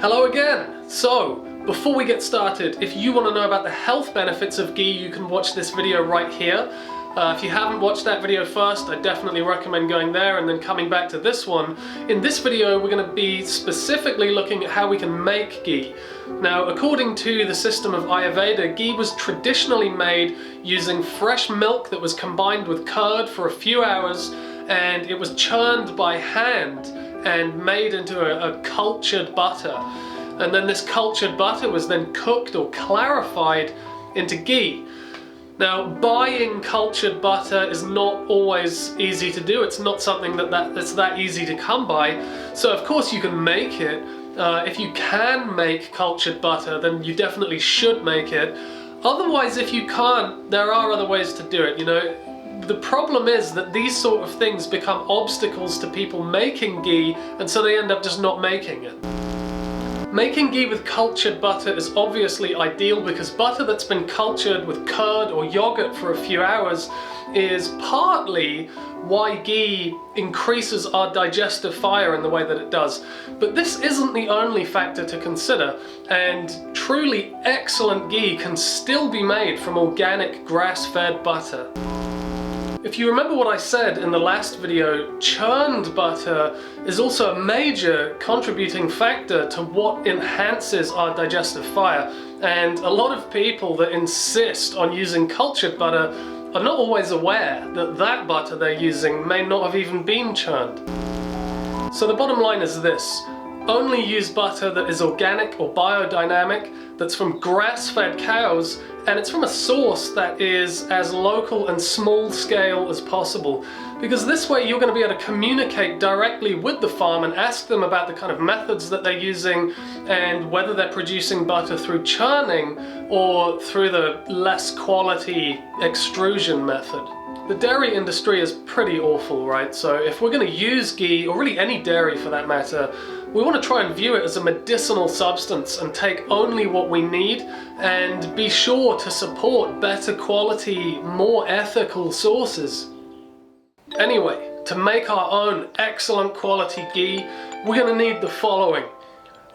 Hello again! So, before we get started, if you want to know about the health benefits of ghee, you can watch this video right here. If you haven't watched that video first, I definitely recommend going there and then coming back to this one. In this video, we're going to be specifically looking at how we can make ghee. Now, according to the system of Ayurveda, ghee was traditionally made using fresh milk that was combined with curd for a few hours, and it was churned by hand and made into a cultured butter. And then this cultured butter was then cooked or clarified into ghee. Now, buying cultured butter is not always easy to do. It's not something that's that easy to come by. So of course you can make it. If you can make cultured butter, then you definitely should make it. Otherwise, if you can't, there are other ways to do it, you know. The problem is that these sort of things become obstacles to people making ghee, and so they end up just not making it. Making ghee with cultured butter is obviously ideal because butter that's been cultured with curd or yogurt for a few hours is partly why ghee increases our digestive fire in the way that it does. But this isn't the only factor to consider, and truly excellent ghee can still be made from organic grass-fed butter. If you remember what I said in the last video, churned butter is also a major contributing factor to what enhances our digestive fire. And a lot of people that insist on using cultured butter are not always aware that that butter they're using may not have even been churned. So the bottom line is this: only use butter that is organic or biodynamic, that's from grass-fed cows, and it's from a source that is as local and small scale as possible. Because this way you're going to be able to communicate directly with the farm and ask them about the kind of methods that they're using and whether they're producing butter through churning or through the less quality extrusion method. The dairy industry is pretty awful, right? So if we're going to use ghee, or really any dairy for that matter, we want to try and view it as a medicinal substance and take only what we need and be sure to support better quality, more ethical sources. Anyway, to make our own excellent quality ghee, we're going to need the following: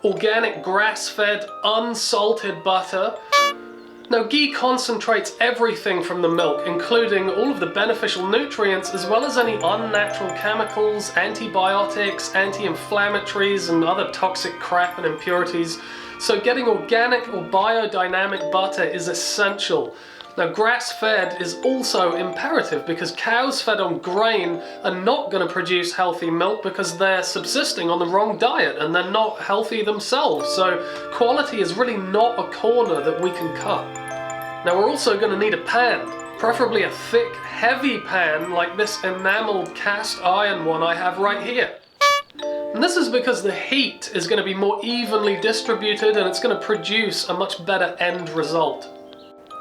organic grass-fed unsalted butter. Now, ghee concentrates everything from the milk, including all of the beneficial nutrients as well as any unnatural chemicals, antibiotics, anti-inflammatories and other toxic crap and impurities. So getting organic or biodynamic butter is essential. Now, grass-fed is also imperative because cows fed on grain are not going to produce healthy milk because they're subsisting on the wrong diet and they're not healthy themselves. So quality is really not a corner that we can cut. Now, we're also going to need a pan, preferably a thick, heavy pan like this enameled cast iron one I have right here. And this is because the heat is going to be more evenly distributed and it's going to produce a much better end result.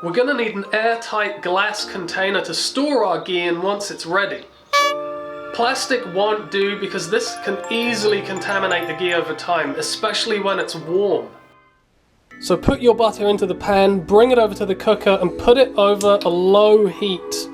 We're going to need an airtight glass container to store our ghee in once it's ready. Plastic won't do because this can easily contaminate the ghee over time, especially when it's warm. So put your butter into the pan, bring it over to the cooker and put it over a low heat.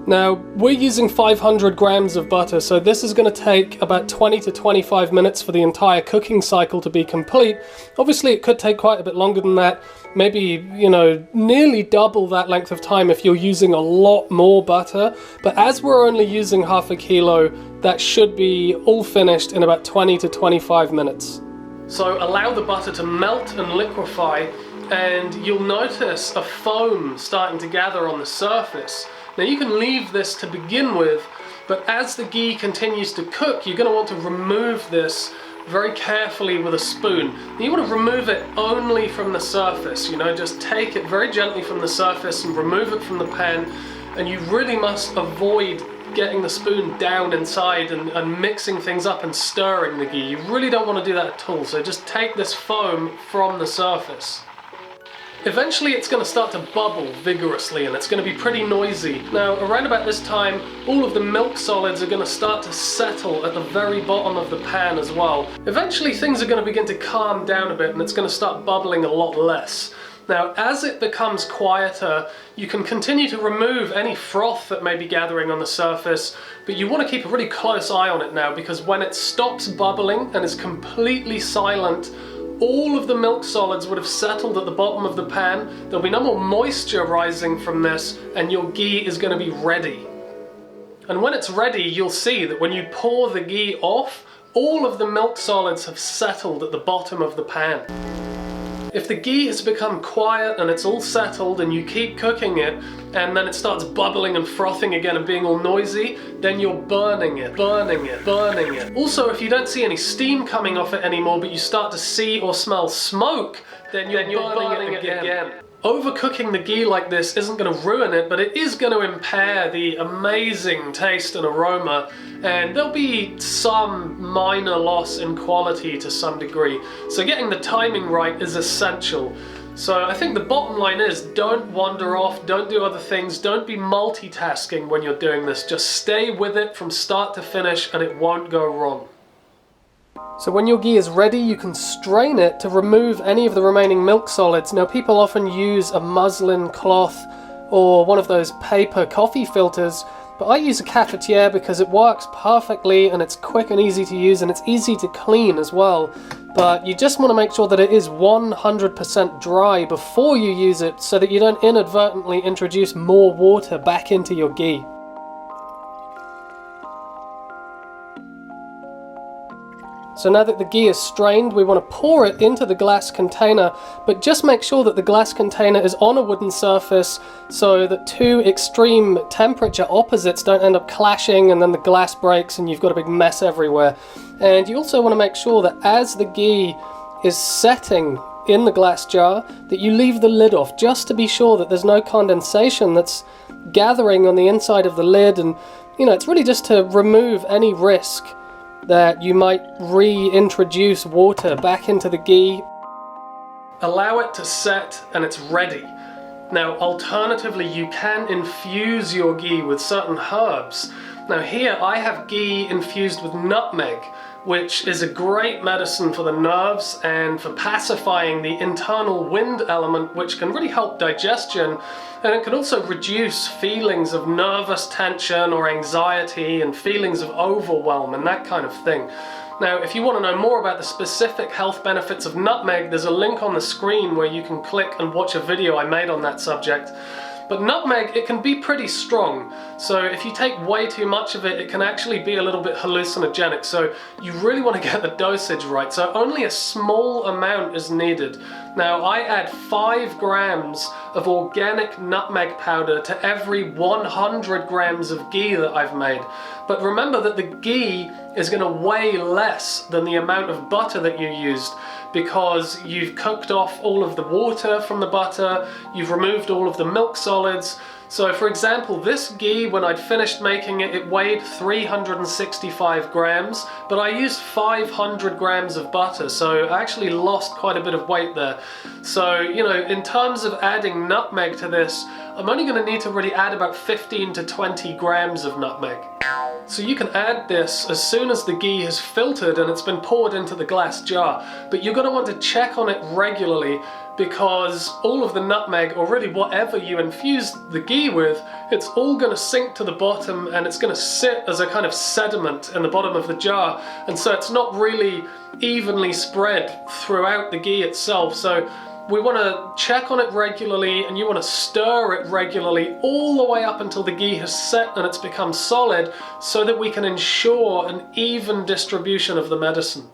Now, we're using 500 grams of butter, so this is going to take about 20 to 25 minutes for the entire cooking cycle to be complete. Obviously, it could take quite a bit longer than that, maybe, you know, nearly double that length of time if you're using a lot more butter. But as we're only using half a kilo, that should be all finished in about 20 to 25 minutes. So allow the butter to melt and liquefy, and you'll notice a foam starting to gather on the surface. Now, you can leave this to begin with, but as the ghee continues to cook, you're going to want to remove this very carefully with a spoon. Now, you want to remove it only from the surface, you know, just take it very gently from the surface and remove it from the pan, and you really must avoid getting the spoon down inside and mixing things up and stirring the ghee. You really don't want to do that at all, so just take this foam from the surface. Eventually it's going to start to bubble vigorously and it's going to be pretty noisy. Now, around about this time, all of the milk solids are going to start to settle at the very bottom of the pan as well. Eventually things are going to begin to calm down a bit and it's going to start bubbling a lot less. Now, as it becomes quieter, you can continue to remove any froth that may be gathering on the surface, but you want to keep a really close eye on it now, because when it stops bubbling and is completely silent, all of the milk solids would have settled at the bottom of the pan. There'll be no more moisture rising from this, and your ghee is going to be ready. And when it's ready, you'll see that when you pour the ghee off, all of the milk solids have settled at the bottom of the pan. If the ghee has become quiet and it's all settled and you keep cooking it, and then it starts bubbling and frothing again and being all noisy, then you're burning it, burning it, burning it. Also, if you don't see any steam coming off it anymore, but you start to see or smell smoke, then you're burning it again. Overcooking the ghee like this isn't going to ruin it, but it is going to impair the amazing taste and aroma, and there'll be some minor loss in quality to some degree. So getting the timing right is essential. So I think the bottom line is, don't wander off, don't do other things, don't be multitasking when you're doing this. Just stay with it from start to finish and it won't go wrong. So when your ghee is ready, you can strain it to remove any of the remaining milk solids. Now, people often use a muslin cloth or one of those paper coffee filters, but I use a cafetiere because it works perfectly and it's quick and easy to use, and it's easy to clean as well. But you just want to make sure that it is 100% dry before you use it, so that you don't inadvertently introduce more water back into your ghee. So now that the ghee is strained, we want to pour it into the glass container, but just make sure that the glass container is on a wooden surface so that two extreme temperature opposites don't end up clashing and then the glass breaks and you've got a big mess everywhere. And you also want to make sure that as the ghee is setting in the glass jar, that you leave the lid off, just to be sure that there's no condensation that's gathering on the inside of the lid. And it's really just to remove any risk that you might reintroduce water back into the ghee. Allow it to set and it's ready. Now, alternatively, you can infuse your ghee with certain herbs. Now here I have ghee infused with nutmeg, which is a great medicine for the nerves and for pacifying the internal wind element, which can really help digestion, and it can also reduce feelings of nervous tension or anxiety and feelings of overwhelm and that kind of thing. Now, if you want to know more about the specific health benefits of nutmeg, there's a link on the screen where you can click and watch a video I made on that subject. But nutmeg, it can be pretty strong, so if you take way too much of it, it can actually be a little bit hallucinogenic, so you really want to get the dosage right. So only a small amount is needed. Now, I add 5 grams of organic nutmeg powder to every 100 grams of ghee that I've made. But remember that the ghee is going to weigh less than the amount of butter that you used, because you've cooked off all of the water from the butter, you've removed all of the milk solids. So for example, this ghee, when I'd finished making it, it weighed 365 grams, but I used 500 grams of butter, so I actually lost quite a bit of weight there. So, in terms of adding nutmeg to this, I'm only going to need to really add about 15 to 20 grams of nutmeg. So you can add this as soon as the ghee has filtered and it's been poured into the glass jar, but you're going to want to check on it regularly, because all of the nutmeg, or really whatever you infused the ghee with, it's all going to sink to the bottom and it's going to sit as a kind of sediment in the bottom of the jar, and so it's not really evenly spread throughout the ghee itself. So we want to check on it regularly, and you want to stir it regularly all the way up until the ghee has set and it's become solid, so that we can ensure an even distribution of the medicine.